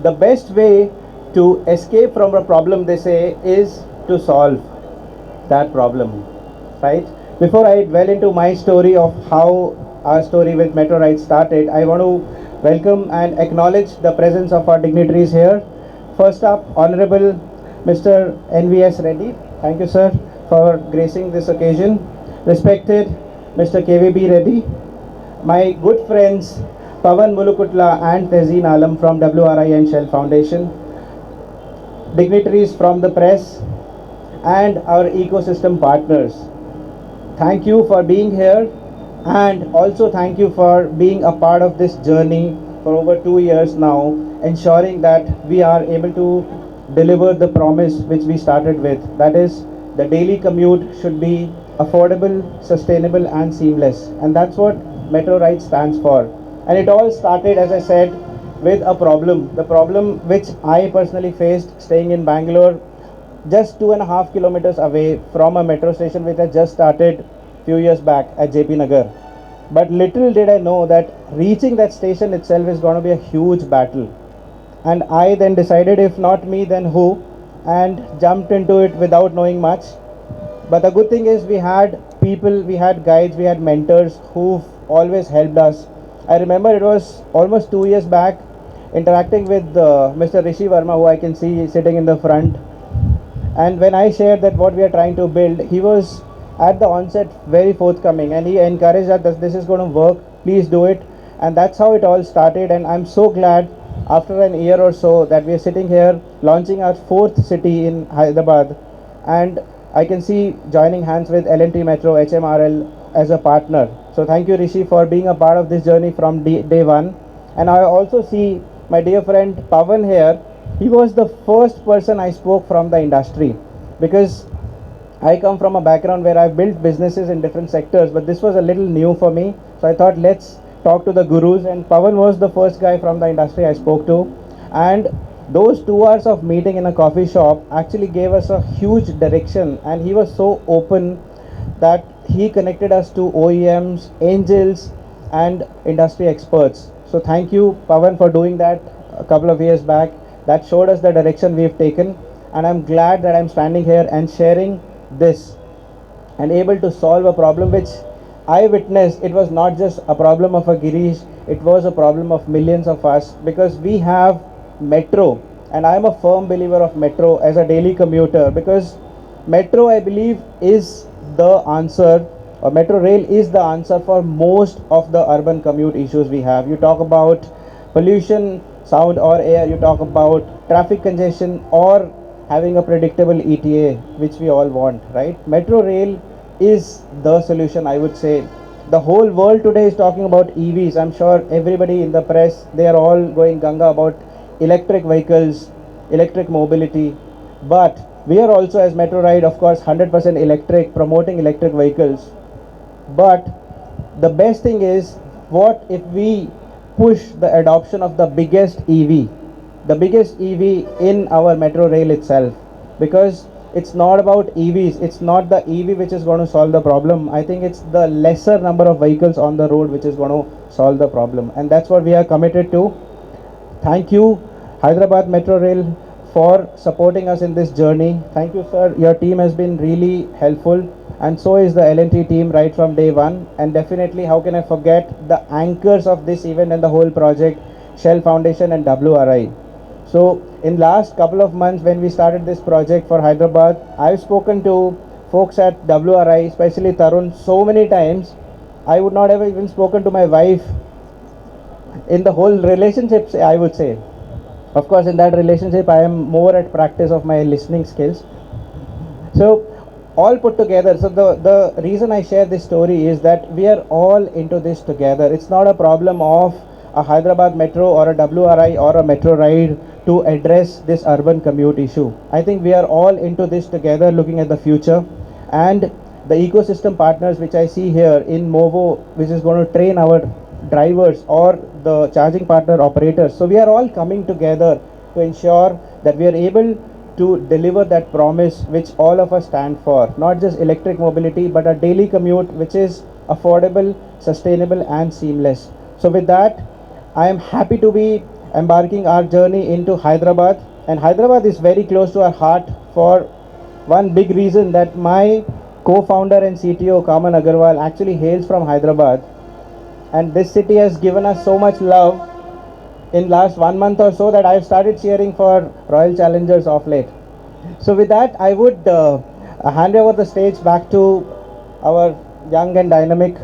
the best way to escape from a problem, they say, is to solve that problem, right? Before I dwell into my story of how our story with Metro Ride started, I want to welcome and acknowledge the presence of our dignitaries here. First up, Honorable Mr. NVS Reddy. Thank you, sir, for gracing this occasion. Respected Mr. KVB Reddy, my good friends Pavan Mulukutla and Tezeen Alam from WRI and Shell Foundation, dignitaries from the press, and our ecosystem partners. Thank you for being here, and also thank you for being a part of this journey for over 2 years now, ensuring that we are able to deliver the promise which we started with. That is, the daily commute should be affordable, sustainable, and seamless. And that's what Metro Ride stands for. And it all started, as I said, with a problem. The problem which I personally faced staying in Bangalore, just 2.5 kilometers away from a metro station which I just started few years back at JP Nagar. But little did I know that reaching that station itself is going to be a huge battle. And I then decided, if not me, then who? And jumped into it without knowing much. But the good thing is we had people, we had guides, we had mentors who've always helped us. I remember it was almost 2 years back, interacting with Mr. Rishi Verma, who I can see sitting in the front. And when I shared that what we are trying to build, he was at the onset very forthcoming, and he encouraged us that this is going to work, please do it. And that's how it all started. And I'm so glad after an year or so that we are sitting here launching our fourth city in Hyderabad. And I can see joining hands with L&T Metro HMRL as a partner. So thank you, Rishi, for being a part of this journey from day one. And I also see my dear friend Pavan here. He was the first person I spoke from the industry, because I come from a background where I've built businesses in different sectors, but this was a little new for me. So I thought, let's talk to the gurus, and Pavan was the first guy from the industry I spoke to. And those 2 hours of meeting in a coffee shop actually gave us a huge direction, and he was so open that he connected us to OEMs, angels, and industry experts. So thank you, Pavan, for doing that a couple of years back. That showed us the direction we've taken, and I'm glad that I'm standing here and sharing this and able to solve a problem which I witnessed. It was not just a problem of a Girish, it was a problem of millions of us, because we have metro, and I'm a firm believer of metro as a daily commuter, because metro, I believe, is the answer, or metro rail is the answer for most of the urban commute issues we have. You talk about pollution, sound or air, you talk about traffic congestion, or having a predictable ETA, which we all want, right? Metro rail is the solution, I would say. The whole world today is talking about EVs. I'm sure everybody in the press, they are all going gunga about electric vehicles, electric mobility. But we are also, as Metro Ride, of course, 100% electric, promoting electric vehicles. But the best thing is, what if we push the adoption of the biggest EV in our metro rail itself? Because it's not about EVs, it's not the EV which is going to solve the problem. I think it's the lesser number of vehicles on the road which is going to solve the problem, and that's what we are committed to. Thank you, Hyderabad Metro Rail, for supporting us in this journey. Thank you, sir. Your team has been really helpful, and so is the L&T team right from day one. And definitely, how can I forget the anchors of this event and the whole project, Shell Foundation and WRI. So in last couple of months when we started this project for Hyderabad, I've spoken to folks at WRI, especially Tarun, so many times. I would not have even spoken to my wife in the whole relationships, I would say. Of course, in that relationship, I am more at practice of my listening skills. So all put together, so the reason I share this story is that we are all into this together. It's not a problem of a Hyderabad Metro or a WRI or a Metro Ride to address this urban commute issue. I think we are all into this together, looking at the future. And the ecosystem partners which I see here in Movo, which is going to train our drivers, or the charging partner operators. So we are all coming together to ensure that we are able to deliver that promise which all of us stand for. Not just electric mobility, but a daily commute which is affordable, sustainable, and seamless. So with that, I am happy to be embarking our journey into Hyderabad. And Hyderabad is very close to our heart for one big reason, that my co-founder and CTO Kaman Agarwal actually hails from Hyderabad, and this city has given us so much love in last 1 month or so that I've started cheering for Royal Challengers of late. So with that, I would hand over the stage back to our young and dynamic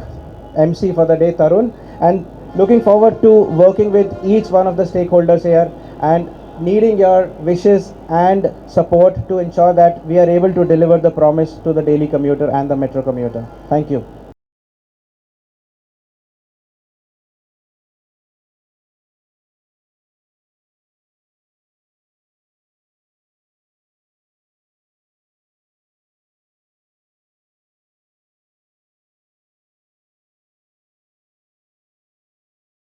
MC for the day, Tarun, and looking forward to working with each one of the stakeholders here and needing your wishes and support to ensure that we are able to deliver the promise to the daily commuter and the metro commuter. Thank you.